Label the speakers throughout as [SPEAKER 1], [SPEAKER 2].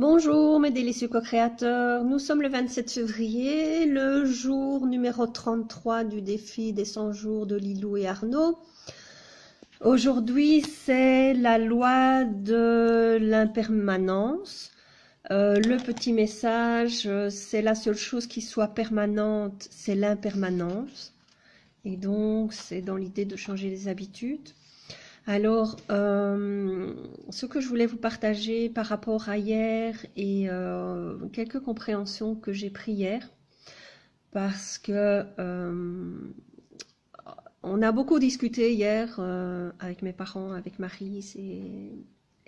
[SPEAKER 1] Bonjour mes délicieux co-créateurs, nous sommes le 27 février, le jour numéro 33 du défi des 100 jours de Lilou et Arnaud. Aujourd'hui c'est la loi de l'impermanence. Le petit message, c'est la seule chose qui soit permanente, c'est l'impermanence. Et donc c'est dans l'idée de changer les habitudes. Alors, ce que je voulais vous partager par rapport à hier et quelques compréhensions que j'ai prises hier, parce que on a beaucoup discuté hier avec mes parents, avec Maryse et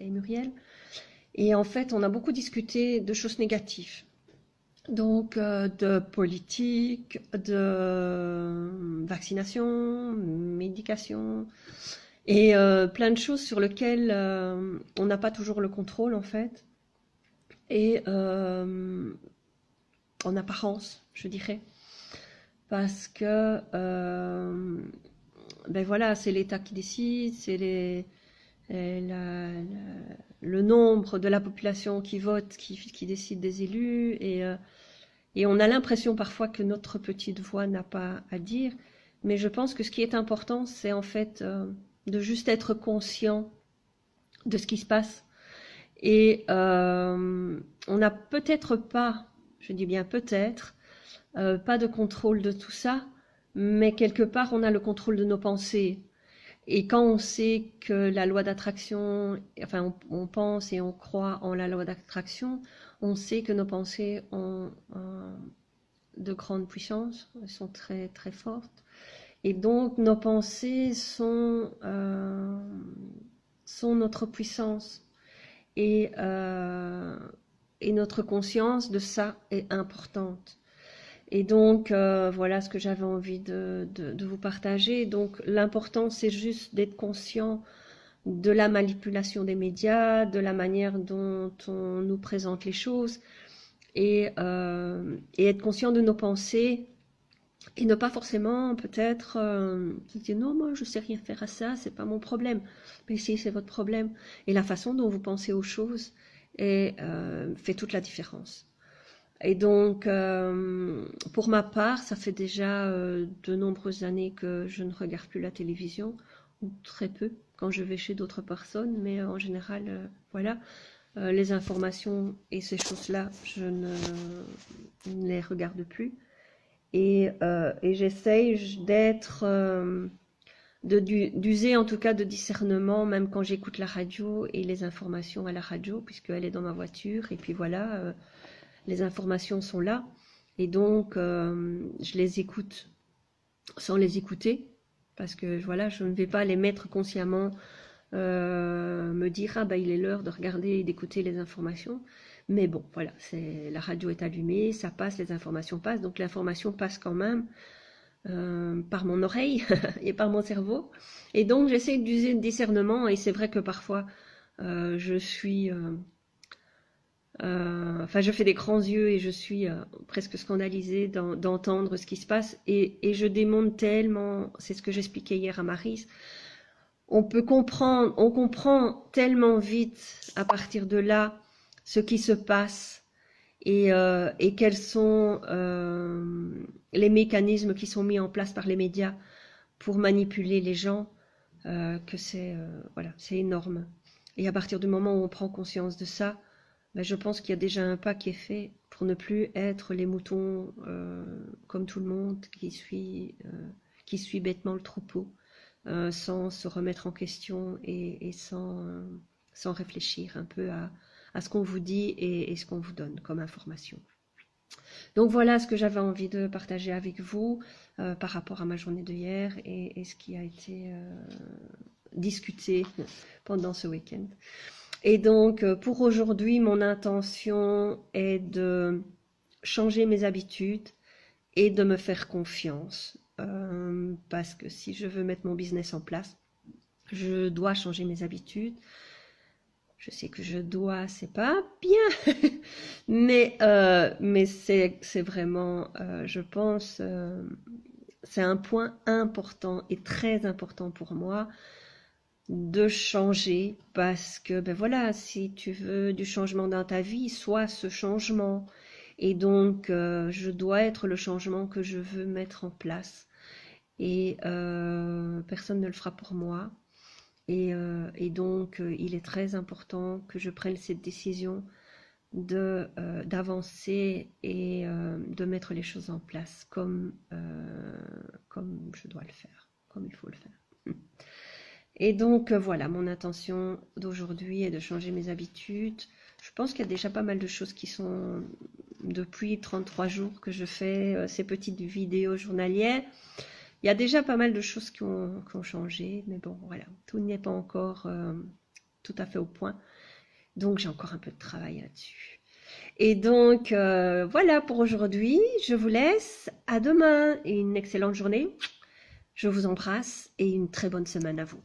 [SPEAKER 1] Muriel, et en fait, on a beaucoup discuté de choses négatives. Donc, de politique, de vaccination, médication, et plein de choses sur lesquelles on n'a pas toujours le contrôle en fait. Et en apparence, je dirais. Parce que ben voilà, c'est l'État qui décide, c'est le nombre de la population qui vote, qui décide des élus. Et on a l'impression parfois que notre petite voix n'a pas à dire. Mais je pense que ce qui est important, c'est en fait de juste être conscient de ce qui se passe. Et on n'a peut-être pas, je dis bien peut-être, pas de contrôle de tout ça, mais quelque part on a le contrôle de nos pensées. Et quand on sait que la loi d'attraction, enfin on pense et on croit en la loi d'attraction, on sait que nos pensées ont de grandes puissances, elles sont très très fortes. Et donc nos pensées sont notre puissance et notre conscience de ça est importante. Et donc voilà ce que j'avais envie de vous partager. Donc l'important c'est juste d'être conscient de la manipulation des médias, de la manière dont on nous présente les choses et être conscient de nos pensées. Et ne pas forcément peut-être se dire non, moi je sais rien faire à ça, c'est pas mon problème. Mais si, c'est votre problème. Et la façon dont vous pensez aux choses fait toute la différence. Et donc, pour ma part, ça fait déjà de nombreuses années que je ne regarde plus la télévision, ou très peu, quand je vais chez d'autres personnes, mais en général, voilà. Les informations et ces choses-là, je ne les regarde plus. Et j'essaye d'être, d'user en tout cas de discernement, même quand j'écoute la radio et les informations à la radio, puisqu'elle est dans ma voiture. Et puis voilà, les informations sont là. Et donc, je les écoute sans les écouter, parce que voilà, je ne vais pas les mettre consciemment, me dire ah bah il est l'heure de regarder et d'écouter les informations. Mais bon, voilà, la radio est allumée, ça passe, les informations passent, donc l'information passe quand même par mon oreille et par mon cerveau. Et donc j'essaie d'user le discernement, et c'est vrai que parfois je suis... enfin, je fais des grands yeux et je suis presque scandalisée d'entendre ce qui se passe. Et je démonte tellement, c'est ce que j'expliquais hier à Maryse, on comprend tellement vite à partir de là ce qui se passe et quels sont les mécanismes qui sont mis en place par les médias pour manipuler les gens, que c'est voilà, c'est énorme. Et à partir du moment où on prend conscience de ça, ben je pense qu'il y a déjà un pas qui est fait pour ne plus être les moutons comme tout le monde qui suit bêtement le troupeau. Sans se remettre en question et sans réfléchir un peu à ce qu'on vous dit et ce qu'on vous donne comme information. Donc voilà ce que j'avais envie de partager avec vous par rapport à ma journée de hier et ce qui a été discuté pendant ce week-end. Et donc pour aujourd'hui, mon intention est de changer mes habitudes et de me faire confiance. Parce que si je veux mettre mon business en place, je dois changer mes habitudes. Je sais que je dois, c'est pas bien, mais c'est vraiment, je pense, c'est un point important et très important pour moi de changer parce que, ben voilà, si tu veux du changement dans ta vie, sois ce changement. Et donc, je dois être le changement que je veux mettre en place. Et personne ne le fera pour moi. Et donc, il est très important que je prenne cette décision d'avancer et de mettre les choses en place comme je dois le faire, comme il faut le faire. Et donc, voilà, mon intention d'aujourd'hui est de changer mes habitudes. Je pense qu'il y a déjà pas mal de choses qui sont depuis 33 jours que je fais ces petites vidéos journalières. Il y a déjà pas mal de choses qui ont changé, mais bon, voilà, tout n'est pas encore tout à fait au point. Donc, j'ai encore un peu de travail là-dessus. Et donc, voilà pour aujourd'hui. Je vous laisse. À demain et une excellente journée. Je vous embrasse et une très bonne semaine à vous.